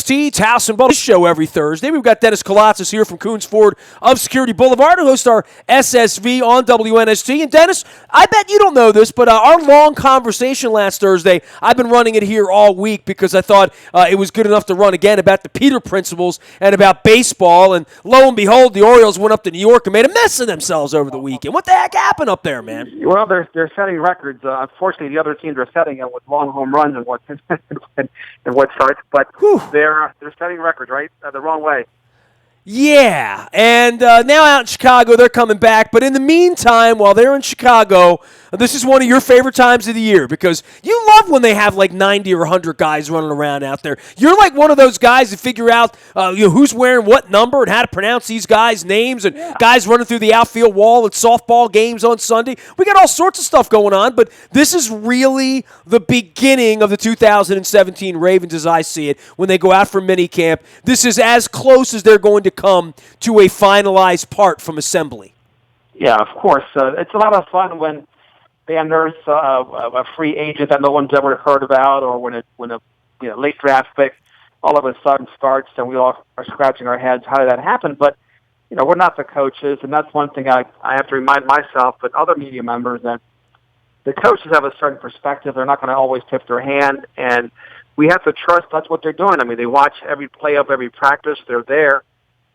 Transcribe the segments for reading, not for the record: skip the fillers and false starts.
WNST, it's House and Ball show every Thursday. We've got Dennis Kolatzis here from Coons Ford of Security Boulevard, who hosts our SSV on WNST. And Dennis, I bet you don't know this, but our long conversation last Thursday, I've been running it here all week because I thought it was good enough to run again about the Peter principles and about baseball. And lo and behold, the Orioles went up to New York and made a mess of themselves over the weekend. What the heck happened up there, man? Well, they're setting records. Unfortunately, the other teams are setting it with long home runs and what and what starts, but they're setting records, right? The wrong way. Yeah, and now out in Chicago, they're coming back. But in the meantime, while they're in Chicago, this is one of your favorite times of the year because you love when they have like 90 or 100 guys running around out there. You're like one of those guys that figure out who's wearing what number and how to pronounce these guys' names and guys running through the outfield wall at softball games on Sunday. We got all sorts of stuff going on, but this is really the beginning of the 2017 Ravens as I see it when they go out for minicamp. This is as close as they're going to come to a finalized part from assembly. Yeah, of course. It's a lot of fun when they unearth a free agent that no one's ever heard about, or when a late draft pick all of a sudden starts, and we all are scratching our heads. How did that happen? But we're not the coaches, and that's one thing I have to remind myself, but other media members, that the coaches have a certain perspective. They're not going to always tip their hand, and we have to trust that's what they're doing. I mean, they watch every play of every practice. They're there.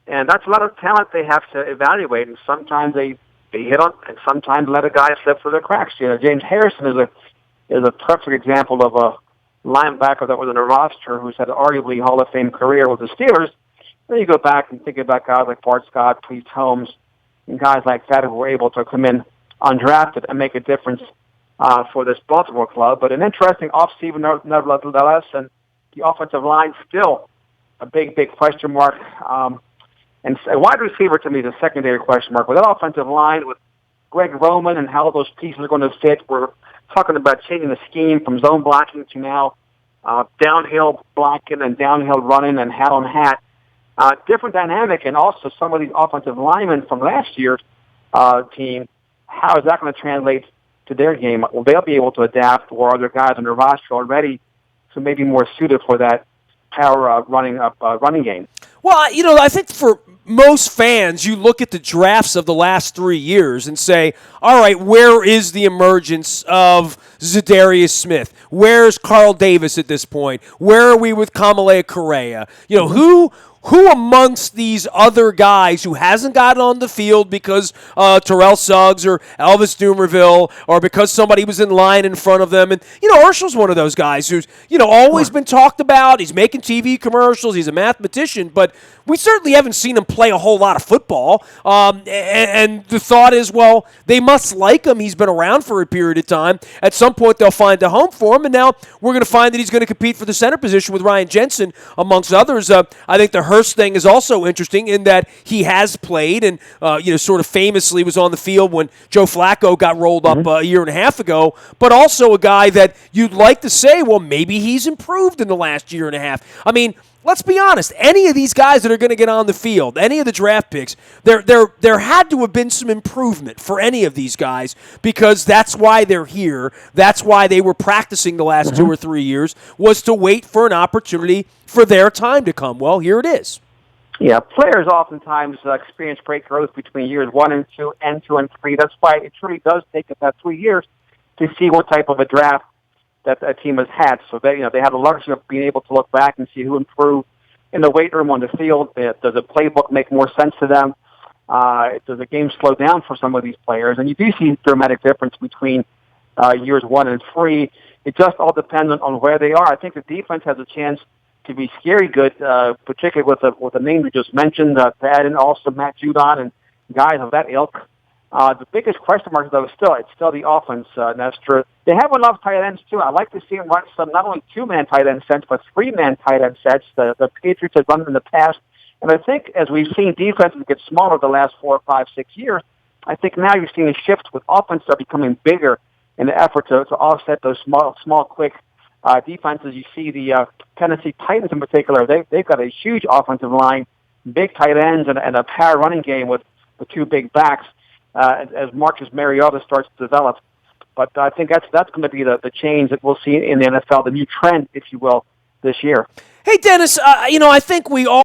And that's a lot of talent they have to evaluate, and sometimes they hit on, and sometimes let a guy slip through the cracks. James Harrison is a perfect example of a linebacker that was in a roster who's had an arguably Hall of Fame career with the Steelers. Then you go back and think about guys like Bart Scott, Priest Holmes, and guys like that who were able to come in undrafted and make a difference for this Baltimore club. But an interesting offseason nevertheless, and the offensive line still a big question mark. And a wide receiver, to me, is a secondary question mark. With that offensive line, with Greg Roman and how those pieces are going to fit, we're talking about changing the scheme from zone blocking to now downhill blocking and downhill running and hat-on-hat. Different dynamic, and also some of these offensive linemen from last year's team, how is that going to translate to their game? Will they be able to adapt, or are there guys on their roster already who may be more suited for that power running game? Well, I think for most fans, you look at the drafts of the last 3 years and say, all right, where is the emergence of Zadarius Smith? Where's Carl Davis at this point? Where are we with Kamalei Correa? Who amongst these other guys who hasn't gotten on the field because Terrell Suggs or Elvis Dumerville or because somebody was in line in front of them? And, Urschel's one of those guys who's, always been talked about. He's making TV commercials. He's a mathematician. But we certainly haven't seen him play a whole lot of football. And the thought is, well, they must like him. He's been around for a period of time. At some point, they'll find a home for him. And now we're going to find that he's going to compete for the center position with Ryan Jensen, amongst others. I think the Hurst thing is also interesting in that he has played and, sort of famously was on the field when Joe Flacco got rolled up a year and a half ago, but also a guy that you'd like to say, well, maybe he's improved in the last year and a half. I mean, let's be honest. Any of these guys that are going to get on the field, any of the draft picks, there had to have been some improvement for any of these guys because that's why they're here. That's why they were practicing the last 2 or 3 years, was to wait for an opportunity for their time to come. Well, here it is. Yeah, players oftentimes experience great growth between years 1 and 2 and 2 and 3. That's why it truly does take about 3 years to see what type of a draft that a team has had. So they have the luxury of being able to look back and see who improved in the weight room, on the field. Does the playbook make more sense to them? Does the game slow down for some of these players? And you do see a dramatic difference between years 1 and 3. It just all depends on where they are. I think the defense has a chance to be scary good, particularly with the name we just mentioned, to add in also Matt Judon and guys of that ilk. The biggest question mark, though, is still the offense, Nestor. They have enough tight ends, too. I like to see them run some not only 2-man tight end sets, but 3-man tight end sets. The Patriots have run them in the past. And I think as we've seen defenses get smaller the last 4, 5, 6 years, I think now you're seeing a shift with offenses are becoming bigger in the effort to offset those small, quick defenses. You see the Tennessee Titans in particular. They've got a huge offensive line, big tight ends, and a power running game with the 2 big backs. As Marcus Mariota starts to develop. But I think that's going to be the change that we'll see in the NFL, the new trend, if you will, this year. Hey, Dennis, I think we all